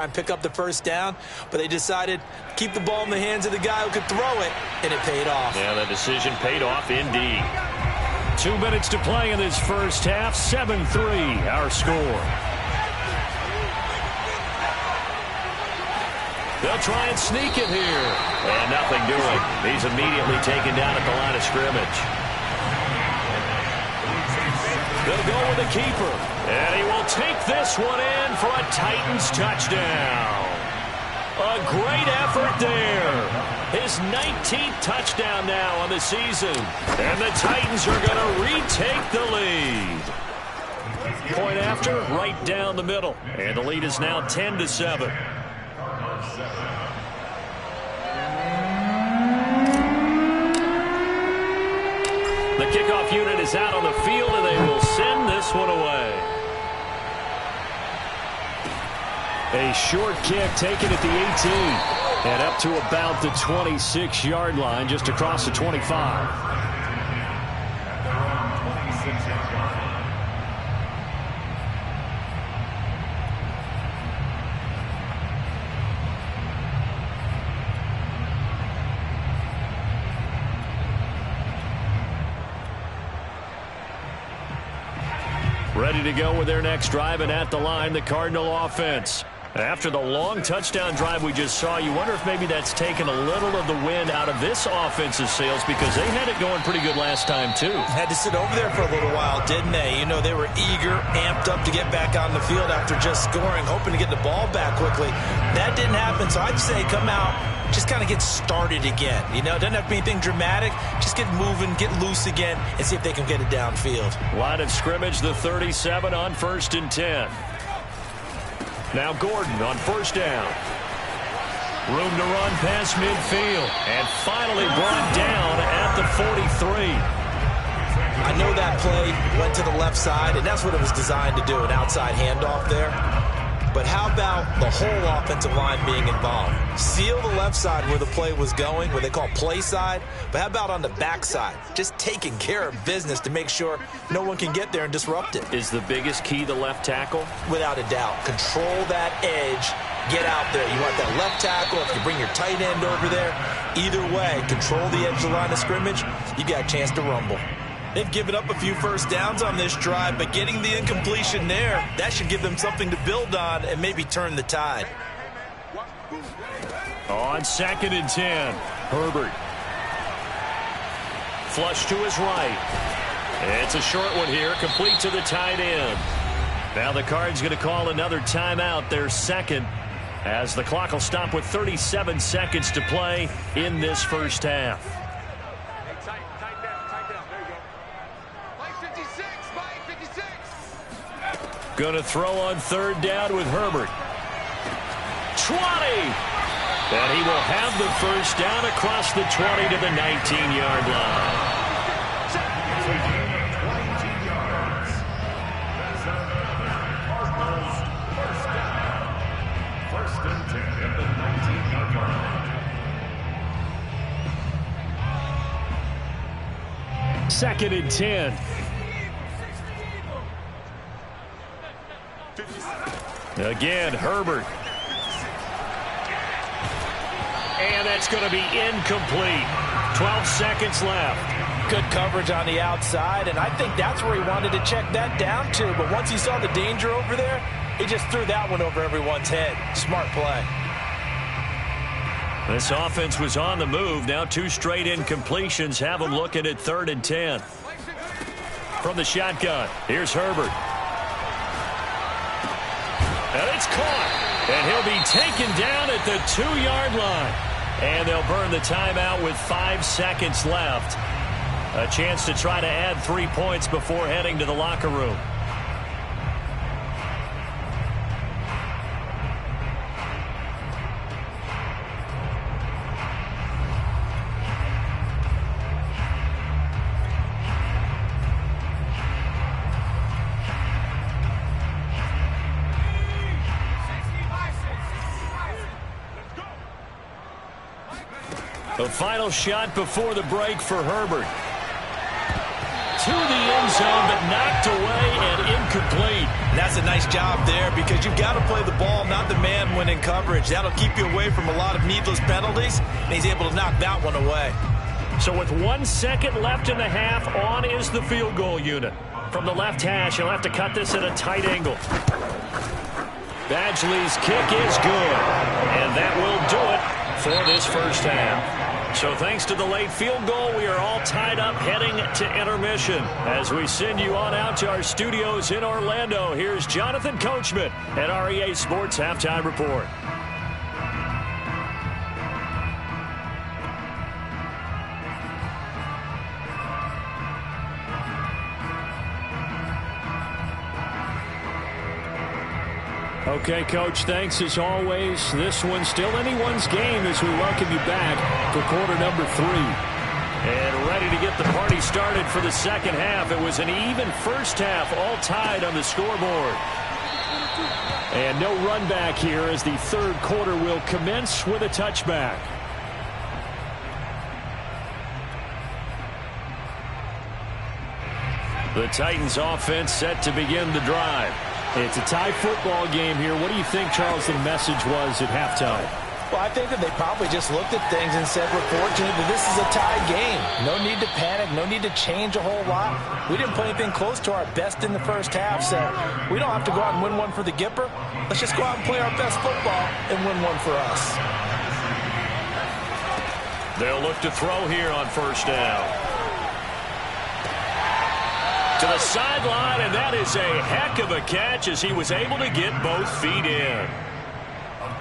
and pick up the first down, but they decided to keep the ball in the hands of the guy who could throw it, and it paid off. Yeah, the decision paid off indeed. 2 minutes to play in this first half. 7-3 our score. They'll try and sneak it here. And nothing doing. He's immediately taken down at the line of scrimmage. They'll go with the keeper. And he will take this one in for a Titans touchdown. A great effort there. His 19th touchdown now on the season. And the Titans are going to retake the lead. Point after, right down the middle. And the lead is now 10-7. The kickoff unit is out on the field, and they will send this one away. A short kick taken at the 18 and up to about the 26-yard line, just across the 25. Ready to go with their next drive, and at the line, the Cardinal offense. After the long touchdown drive we just saw, you wonder if maybe that's taken a little of the wind out of this offense's sails, because they had it going pretty good last time, too. Had to sit over there for a little while, didn't they? You know, they were eager, amped up to get back on the field after just scoring, hoping to get the ball back quickly. That didn't happen, so I'd say come out, just kind of get started again. You know, it doesn't have to be anything dramatic. Just get moving, get loose again, and see if they can get it downfield. Line of scrimmage, the 37 on 1st and 10. Now Gordon on first down. Room to run past midfield. And finally brought down at the 43. I know that play went to the left side, and that's what it was designed to do, an outside handoff there. But how about the whole offensive line being involved? Seal the left side where the play was going, what they call play side. But how about on the back side? Just taking care of business to make sure no one can get there and disrupt it. Is the biggest key the left tackle? Without a doubt. Control that edge. Get out there. You want that left tackle. If you bring your tight end over there, either way, control the edge of the line of scrimmage, you got a chance to rumble. They've given up a few first downs on this drive, but getting the incompletion there, that should give them something to build on and maybe turn the tide. On 2nd and 10, Herbert. Flush to his right. It's a short one here, complete to the tight end. Now the Cards going to call another timeout, their second, as the clock will stop with 37 seconds to play in this first half. Going to throw on 3rd down with Herbert. 20! And he will have the first down across the 20 to the 19-yard line. First and 10 at the 19-yard line. 2nd and 10. Again, Herbert. And that's going to be incomplete. 12 seconds left. Good coverage on the outside, and I think that's where he wanted to check that down to. But once he saw the danger over there, he just threw that one over everyone's head. Smart play. This offense was on the move. Now 2 straight incompletions have them looking at 3rd and 10. From the shotgun, here's Herbert. And it's caught. And he'll be taken down at the 2-yard line. And they'll burn the timeout with 5 seconds left. A chance to try to add 3 points before heading to the locker room. The final shot before the break for Herbert. To the end zone, but knocked away and incomplete. And that's a nice job there because you've got to play the ball, not the man when in coverage. That'll keep you away from a lot of needless penalties, and he's able to knock that one away. So with 1 second left in the half, on is the field goal unit. From the left hash, he'll have to cut this at a tight angle. Badgley's kick is good, and that will do it for this first half. So thanks to the late field goal, we are all tied up heading to intermission. As we send you on out to our studios in Orlando, here's Jonathan Coachman at REA Sports Halftime Report. Okay, Coach, thanks as always. This one's still anyone's game as we welcome you back for quarter number 3. And ready to get the party started for the second half. It was an even first half, all tied on the scoreboard. And no run back here as the third quarter will commence with a touchback. The Titans offense set to begin the drive. It's a tie football game here. What do you think, Charles, the message was at halftime? Well, I think that they probably just looked at things and said, we're fortunate that this is a tie game. No need to panic. No need to change a whole lot. We didn't play anything close to our best in the first half, so we don't have to go out and win one for the Gipper. Let's just go out and play our best football and win one for us. They'll look to throw here on first down. To the sideline, and that is a heck of a catch as he was able to get both feet in.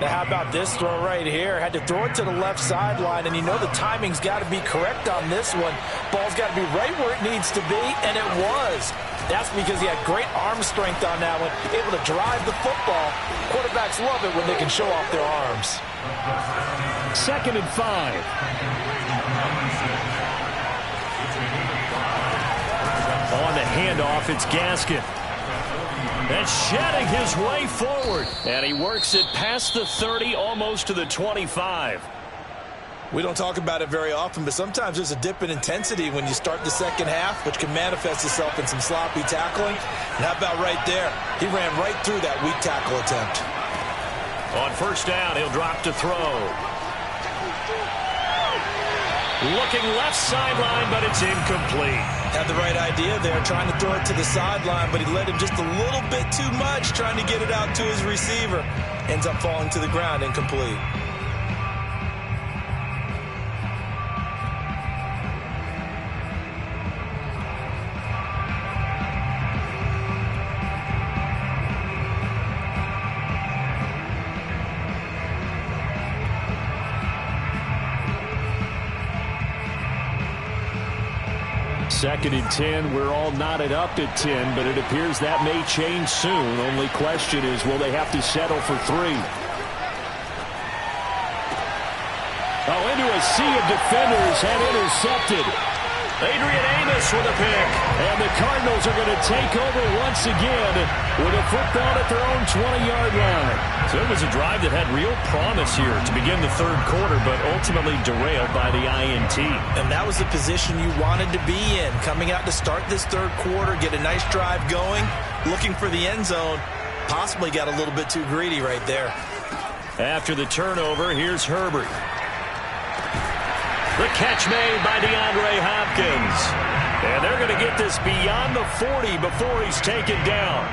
Now, how about this throw right here? Had to throw it to the left sideline, and you know the timing's got to be correct on this one. Ball's got to be right where it needs to be, and it was. That's because he had great arm strength on that one, able to drive the football. Quarterbacks love it when they can show off their arms. 2nd and 5. On the handoff, it's Gaskin. And shedding his way forward. And he works it past the 30, almost to the 25. We don't talk about it very often, but sometimes there's a dip in intensity when you start the second half, which can manifest itself in some sloppy tackling. And how about right there? He ran right through that weak tackle attempt. On first down, he'll drop to throw. Looking left sideline, but it's incomplete. Had the right idea there, trying to throw it to the sideline, but he led him just a little bit too much, trying to get it out to his receiver. Ends up falling to the ground, incomplete. Second and 10, we're all knotted up at 10, but it appears that may change soon. Only question is, will they have to settle for 3? Oh, into a sea of defenders and intercepted. Adrian Amos with a pick. And the Cardinals are going to take over once again with a football at their own 20-yard line. So it was a drive that had real promise here to begin the third quarter, but ultimately derailed by the INT. And that was the position you wanted to be in. Coming out to start this third quarter, get a nice drive going, looking for the end zone. Possibly got a little bit too greedy right there. After the turnover, here's Herbert. The catch made by DeAndre Hopkins. And they're going to get this beyond the 40 before he's taken down.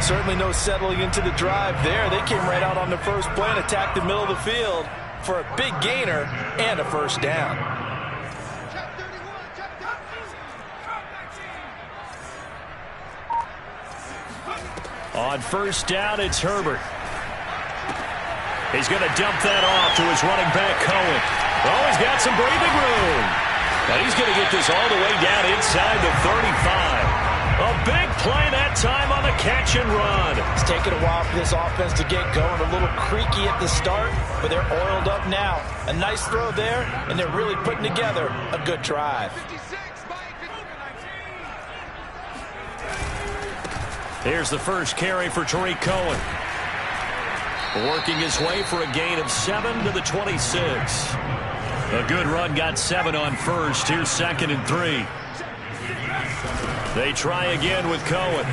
Certainly no settling into the drive there. They came right out on the first play and attacked the middle of the field for a big gainer and a first down. On first down, it's Herbert. He's going to dump that off to his running back, Cohen. Oh, he's got some breathing room. And he's going to get this all the way down inside the 35. A big play that time on the catch and run. It's taken a while for this offense to get going. A little creaky at the start, but they're oiled up now. A nice throw there, and they're really putting together a good drive. Here's the first carry for Tariq Cohen. Working his way for a gain of 7 to the 26. A good run, got 7 on first. Here's 2nd and 3. They try again with Cohen.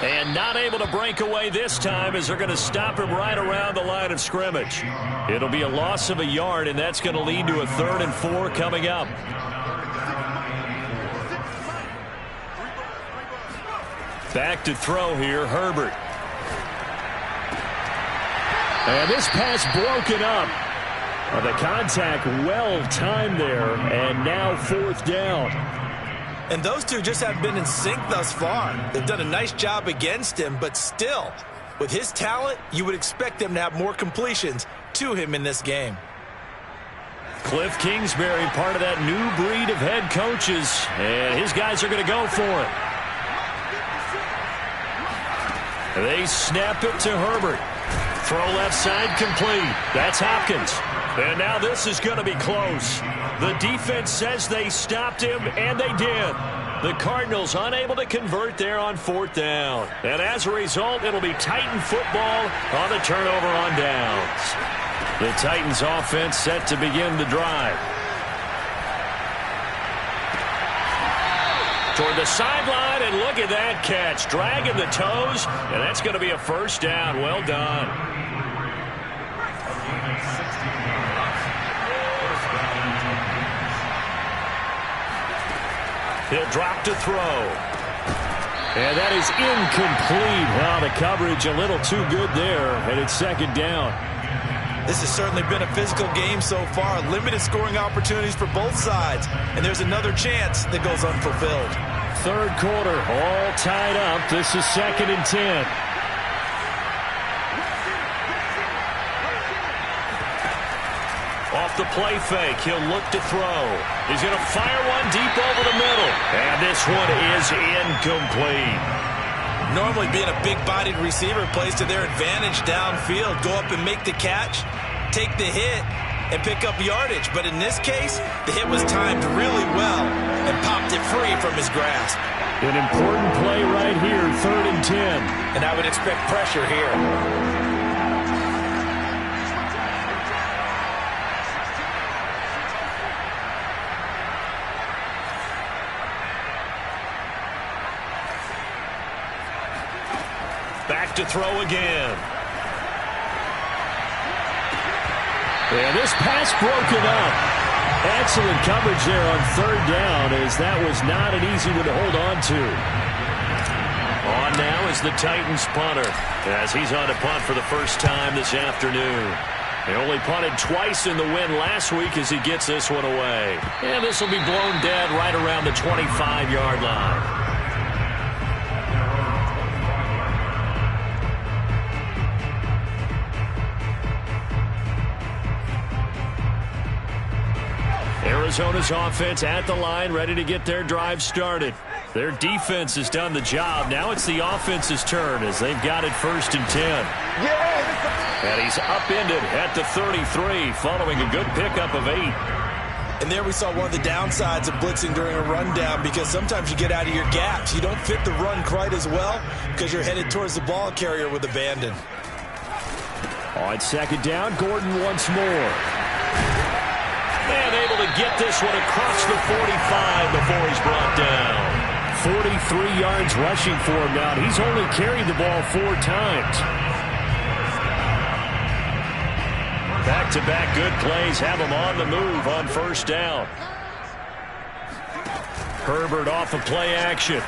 And not able to break away this time as they're going to stop him right around the line of scrimmage. It'll be a loss of a yard, and that's going to lead to a 3rd and 4 coming up. Back to throw here, Herbert. And this pass broken up. The contact well timed there, and now 4th down. And those two just haven't been in sync thus far. They've done a nice job against him, but still, with his talent, you would expect them to have more completions to him in this game. Cliff Kingsbury, part of that new breed of head coaches, and his guys are going to go for it. They snap it to Herbert. Throw left side complete. That's Hopkins. And now this is going to be close. The defense says they stopped him, and they did. The Cardinals unable to convert there on 4th down. And as a result, it'll be Titan football on the turnover on downs. The Titans offense set to begin the drive. Toward the sideline, and look at that catch. Dragging the toes, and that's going to be a 1st down. Well done. He'll drop to throw. And that is incomplete. Well, the coverage a little too good there, and it's 2nd down. This has certainly been a physical game so far. Limited scoring opportunities for both sides. And there's another chance that goes unfulfilled. 3rd quarter, all tied up. This is 2nd and 10. Off the play fake, he'll look to throw. He's going to fire one deep over the middle. And this one is incomplete. Normally being a big-bodied receiver plays to their advantage downfield. Go up and make the catch, take the hit, and pick up yardage. But in this case, the hit was timed really well and popped it free from his grasp. An important play right here, 3rd and 10. And I would expect pressure here. Back to throw again. And this pass broken up. Excellent coverage there on 3rd down, as that was not an easy one to hold on to. On now is the Titans punter, as he's on to punt for the 1st time this afternoon. He only punted twice in the win last week as he gets this one away. And this will be blown dead right around the 25-yard line. Arizona's offense at the line, ready to get their drive started. Their defense has done the job. Now it's the offense's turn as they've got it 1st and 10. And he's upended at the 33 following a good pickup of 8. And there we saw one of the downsides of blitzing during a rundown, because sometimes you get out of your gaps. You don't fit the run quite as well because you're headed towards the ball carrier with abandon. On 2nd down, Gordon once more. And able to get this one across the 45 before he's brought down. 43 yards rushing for him now. He's only carried the ball 4 times. Back-to-back good plays have him on the move on 1st down. Herbert off of play action.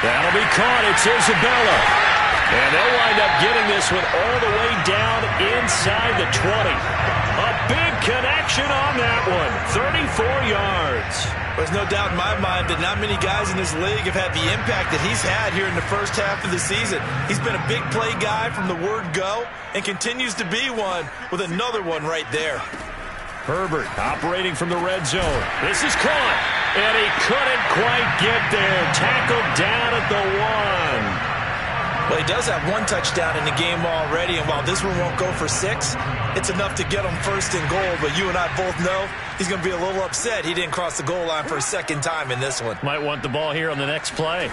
That'll be caught. It's Isabella. And they'll wind up getting this one all the way down inside the 20. A big connection on that one. 34 yards. There's no doubt in my mind that not many guys in this league have had the impact that he's had here in the 1st half of the season. He's been a big play guy from the word go and continues to be one with another one right there. Herbert operating from the red zone. This is caught. And he couldn't quite get there. Tackled down at the 1. Well, he does have 1 touchdown in the game already, and while this one won't go for 6, it's enough to get him 1st and goal. But you and I both know he's going to be a little upset he didn't cross the goal line for a 2nd time in this one. Might want the ball here on the next play.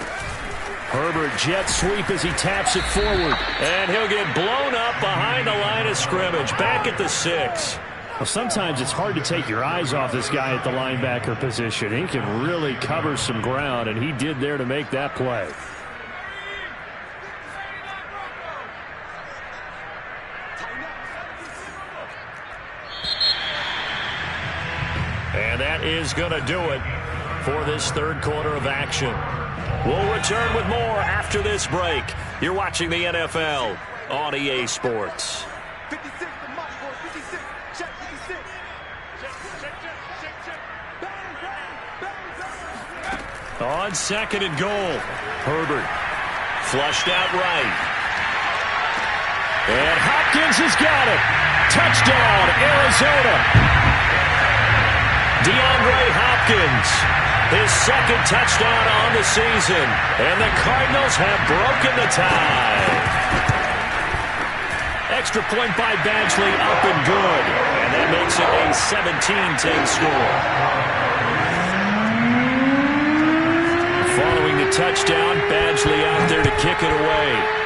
Herbert jet sweep as he taps it forward. And he'll get blown up behind the line of scrimmage. Back at the 6. Well, sometimes it's hard to take your eyes off this guy at the linebacker position. He can really cover some ground, and he did there to make that play. And that is going to do it for this third quarter of action. We'll return with more after this break. You're watching the NFL on EA Sports. 56, the mark for 56. Check 56. On second and goal, Herbert flushed out right. And Hopkins has got it. Touchdown, Arizona. DeAndre Hopkins, his second touchdown on the season. And the Cardinals have broken the tie. Extra point by Badgley, up and good. And that makes it a 17-10 score. Following the touchdown, Badgley out there to kick it away.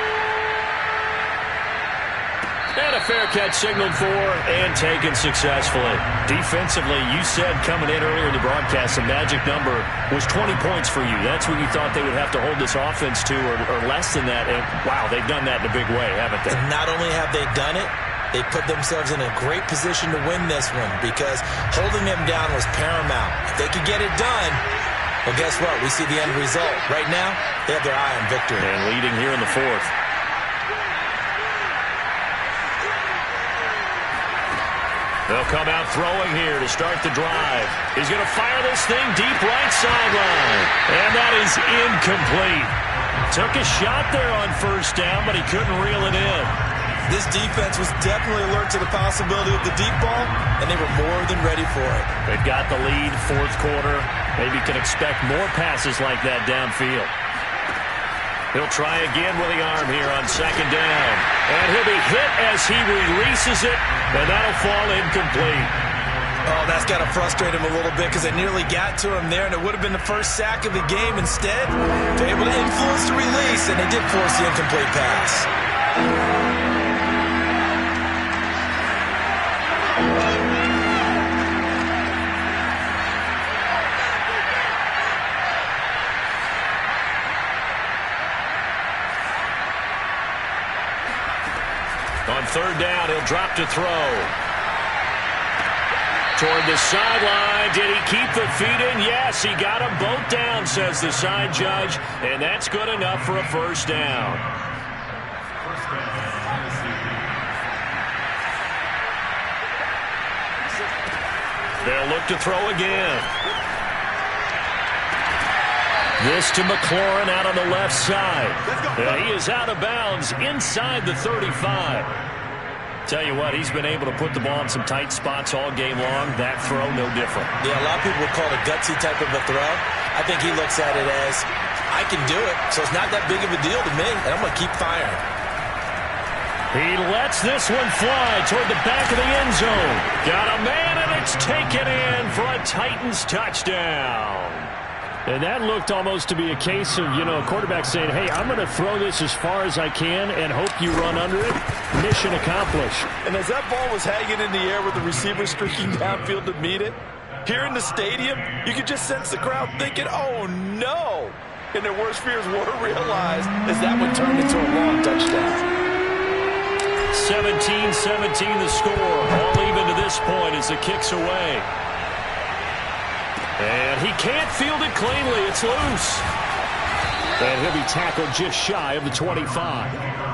And a fair catch signaled for and taken successfully. Defensively, you said coming in earlier in the broadcast, the magic number was 20 points for you. That's what you thought they would have to hold this offense to, or less than that. And wow, they've done that in a big way, haven't they? And not only have they done it, they put themselves in a great position to win this one because holding them down was paramount. If they could get it done, well, guess what? We see the end result. Right now, they have their eye on victory. And leading here in the fourth. They'll come out throwing here to start the drive. He's going to fire this thing deep right sideline. And that is incomplete. Took a shot there on first down, but he couldn't reel it in. This defense was definitely alert to the possibility of the deep ball, and they were more than ready for it. They've got the lead, fourth quarter. Maybe can expect more passes like that downfield. He'll try again with the arm here on second down. And he'll be hit as he releases it, and that'll fall incomplete. Oh, that's got to frustrate him a little bit because they nearly got to him there, and it would have been the first sack of the game. Instead, they're able to influence the release, and they did force the incomplete pass. On third down, he'll drop to throw. Toward the sideline. Did he keep the feet in? Yes, he got them both down, says the side judge. And that's good enough for a first down. They'll look to throw again. This to McLaurin out on the left side. And he is out of bounds inside the 35. Tell you what, he's been able to put the ball in some tight spots all game long. That throw, no different. Yeah, a lot of people would call it a gutsy type of a throw. I think he looks at it as, I can do it, so it's not that big of a deal to me, and I'm going to keep firing. He lets this one fly toward the back of the end zone. Got a man, and it's taken in for a Titans touchdown. And that looked almost to be a case of, a quarterback saying, hey, I'm going to throw this as far as I can and hope you run under it. Mission accomplished. And as that ball was hanging in the air with the receiver streaking downfield to meet it, here in the stadium, you could just sense the crowd thinking, oh, no. And their worst fears were realized as that one turned into a long touchdown. 17-17 the score. All even to this point as the kick's away. And he can't field it cleanly. It's loose. And he'll be tackled just shy of the 25.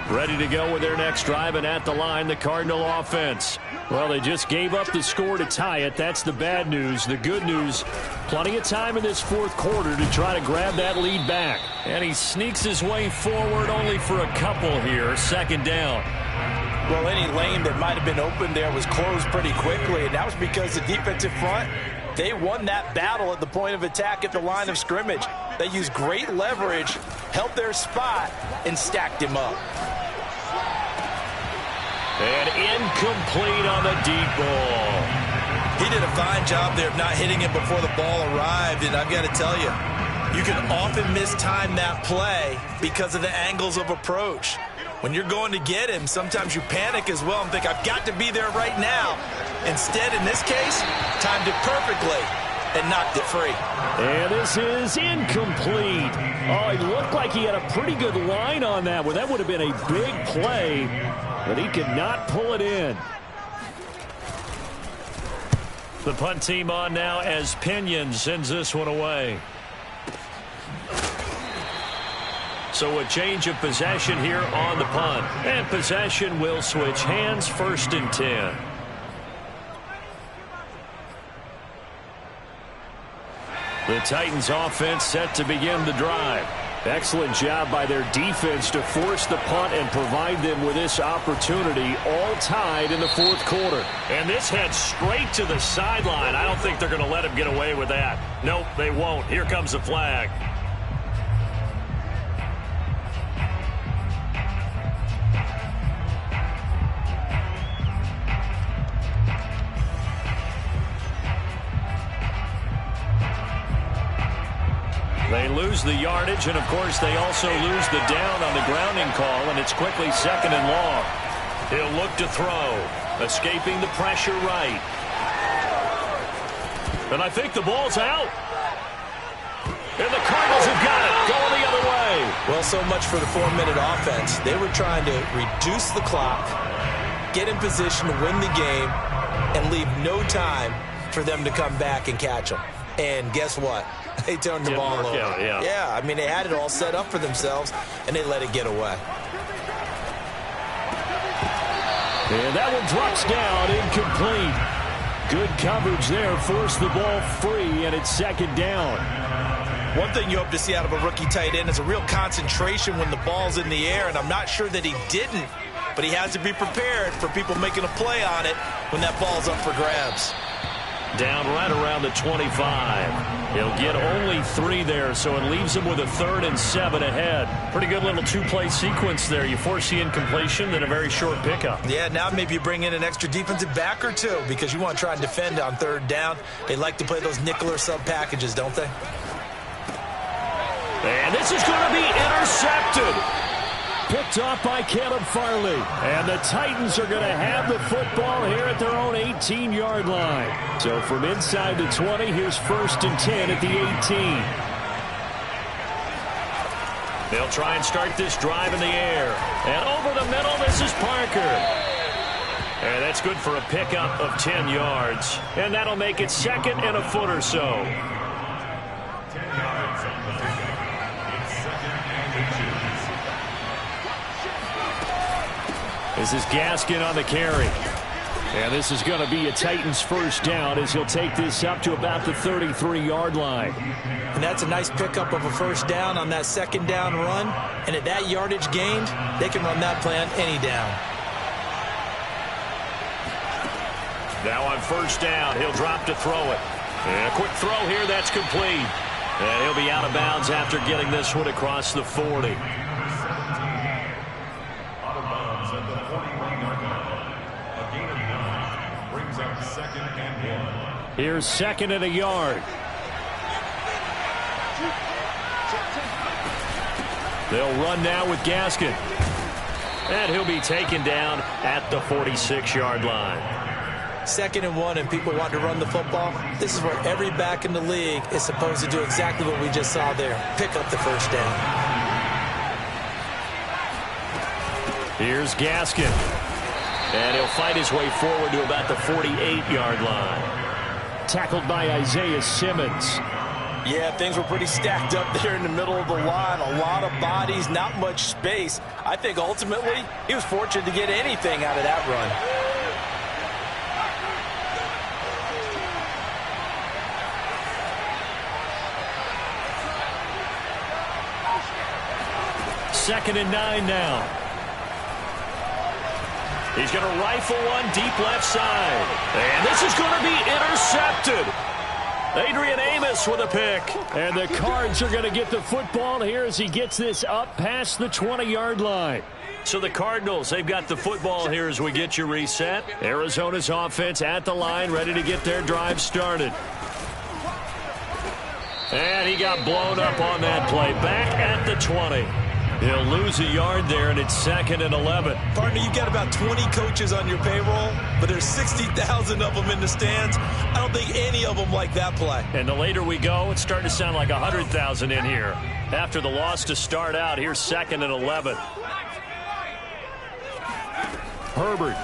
Ready to go with their next drive, and at the line, the Cardinal offense. Well, they just gave up the score to tie it. That's the bad news. The good news, plenty of time in this fourth quarter to try to grab that lead back. And he sneaks his way forward only for a couple here. Second down. Well, any lane that might have been open there was closed pretty quickly, and that was because the defensive front, they won that battle at the point of attack at the line of scrimmage. They used great leverage, held their spot, and stacked him up. And incomplete on the deep ball. He did a fine job there of not hitting it before the ball arrived, and I've got to tell you, You can often mistime that play because of the angles of approach. When you're going to get him, sometimes you panic as well and think, I've got to be there right now. Instead, in this case, timed it perfectly and knocked it free. And this is incomplete. Oh, it looked like he had a pretty good line on that one. That would have been a big play, but he could not pull it in. The punt team on now as Pinion sends this one away. So a change of possession here on the punt. And possession will switch hands, 1st and 10. The Titans offense set to begin the drive. Excellent job by their defense to force the punt and provide them with this opportunity, all tied in the 4th quarter. And this heads straight to the sideline. I don't think they're going to let him get away with that. Nope, they won't. Here comes the flag. They lose the yardage, and, of course, they also lose the down on the grounding call, and it's quickly 2nd and long. He'll look to throw, escaping the pressure right. And I think the ball's out. And the Cardinals have got it, going the other way. Well, so much for the 4-minute offense. They were trying to reduce the clock, get in position to win the game, and leave no time for them to come back and catch them. And guess what? They turned the ball over. Yeah, I mean, they had it all set up for themselves, and they let it get away. And that one drops down, incomplete. Good coverage there, forced the ball free, and it's 2nd down. One thing you hope to see out of a rookie tight end is a real concentration when the ball's in the air, and I'm not sure that he didn't, but he has to be prepared for people making a play on it when that ball's up for grabs. Down right around the 25. He'll get only 3 there, so it leaves him with a 3rd and 7 ahead. Pretty good little 2-play sequence there. You force the incompletion, then a very short pickup. Yeah, now maybe you bring in an extra defensive back or two because you want to try and defend on 3rd down. They like to play those nickel or sub packages, don't they? And this is going to be intercepted. Picked off by Caleb Farley. And the Titans are going to have the football here at their own 18-yard line. So from inside the 20, here's 1st and 10 at the 18. They'll try and start this drive in the air. And over the middle, this is Parker. And that's good for a pickup of 10 yards. And that'll make it 2nd and a foot or so. This is Gaskin on the carry. And this is going to be a Titans 1st down as he'll take this up to about the 33-yard line. And that's a nice pickup of a 1st down on that 2nd down run. And at that yardage gained, they can run that play on any down. Now on 1st down, he'll drop to throw it. And a quick throw here, that's complete. And he'll be out of bounds after getting this one across the 40. Here's 2nd and a yard. They'll run now with Gaskin. And he'll be taken down at the 46-yard line. 2nd and 1, and people want to run the football. This is where every back in the league is supposed to do exactly what we just saw there. Pick up the 1st down. Here's Gaskin. And he'll fight his way forward to about the 48-yard line. Tackled by Isaiah Simmons. Yeah, things were pretty stacked up there in the middle of the line. A lot of bodies, not much space. I think ultimately he was fortunate to get anything out of that run. Second and 9 now. He's going to rifle one deep left side. And this is going to be intercepted. Adrian Amos with a pick. And the Cards are going to get the football here as he gets this up past the 20-yard line. So the Cardinals, they've got the football here as we get you reset. Arizona's offense at the line, ready to get their drive started. And he got blown up on that play. Back at the 20. He'll lose a yard there, and it's 2nd and 11. Partner, you've got about 20 coaches on your payroll, but there's 60,000 of them in the stands. I don't think any of them like that play. And the later we go, it's starting to sound like 100,000 in here. After the loss to start out, here's 2nd and 11. Herbert.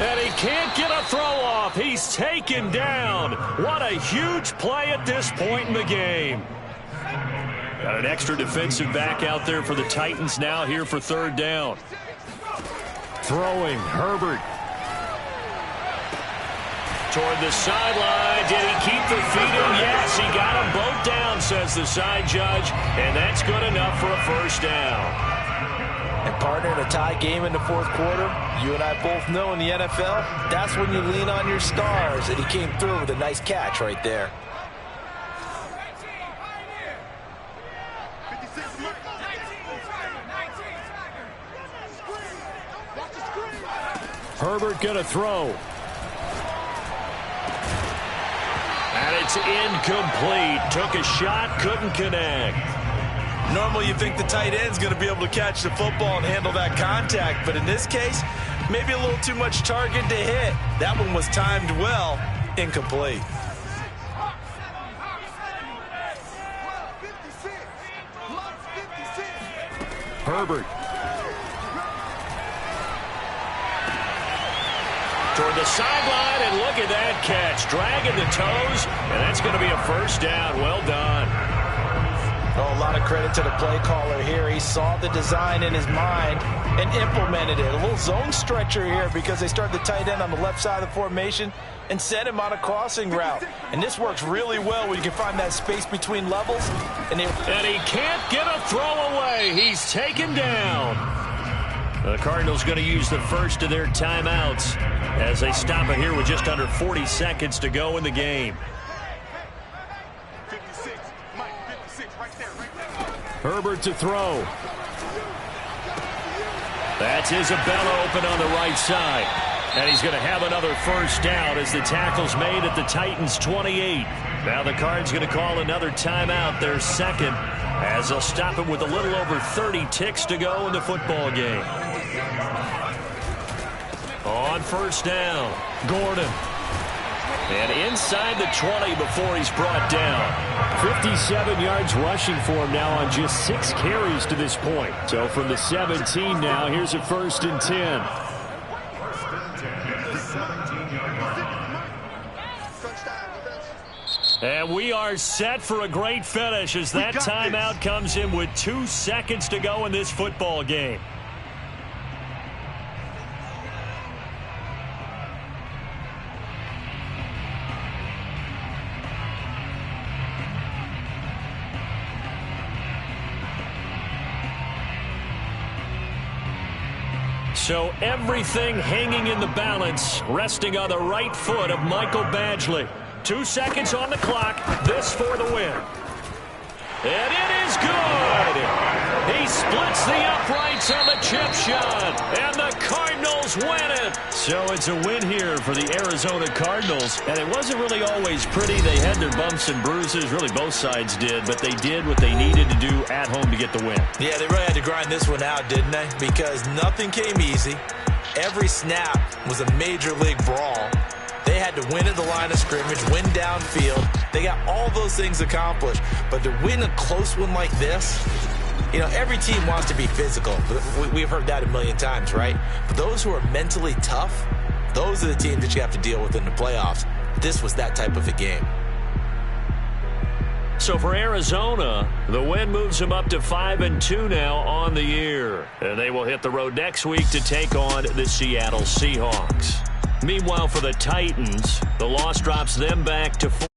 And he can't get a throw off. He's taken down. What a huge play at this point in the game. Got an extra defensive back out there for the Titans now here for 3rd down. Throwing, Herbert. Toward the sideline. Did he keep the feet in? Yes, he got them both down, says the side judge. And that's good enough for a 1st down. And partner, in a tie game in the 4th quarter, you and I both know in the NFL, that's when you lean on your stars. And he came through with a nice catch right there. Herbert gonna throw. And it's incomplete. Took a shot, couldn't connect. Normally you think the tight end's going to be able to catch the football and handle that contact, but in this case, maybe a little too much target to hit. That one was timed well, incomplete. Herbert. Toward the sideline, and look at that catch. Dragging the toes, and that's going to be a 1st down. Well done. Oh, a lot of credit to the play caller here. He saw the design in his mind and implemented it. A little zone stretcher here because they started the tight end on the left side of the formation and sent him on a crossing route. And this works really well when you can find that space between levels. And he can't get a throw away. He's taken down. The Cardinals going to use the first of their timeouts as they stop it here with just under 40 seconds to go in the game. Herbert to throw. That's Isabella open on the right side. And he's going to have another 1st down as the tackle's made at the Titans' 28. Now the Cards going to call another timeout, their 2nd, as they'll stop it with a little over 30 ticks to go in the football game. On 1st down, Gordon. And inside the 20 before he's brought down. 57 yards rushing for him now on just 6 carries to this point. So from the 17 now, here's a 1st and 10. And we are set for a great finish as that timeout comes in with 2 seconds to go in this football game. So everything hanging in the balance, resting on the right foot of Michael Badgley. 2 seconds on the clock. This for the win. And it is good. He splits the uprights on the chip shot. And the Cardinals win it. So it's a win here for the Arizona Cardinals. And it wasn't really always pretty. They had their bumps and bruises. Really, both sides did. But they did what they needed to do at home to get the win. Yeah, they really had to grind this one out, didn't they? Because nothing came easy. Every snap was a major league brawl. They had to win at the line of scrimmage, win downfield. They got all those things accomplished. But to win a close one like this, you know, every team wants to be physical. We've heard that a million times, right? But those who are mentally tough, those are the teams that you have to deal with in the playoffs. This was that type of a game. So for Arizona, the win moves them up to 5-2 now on the year. And they will hit the road next week to take on the Seattle Seahawks. Meanwhile, for the Titans, the loss drops them back to 4.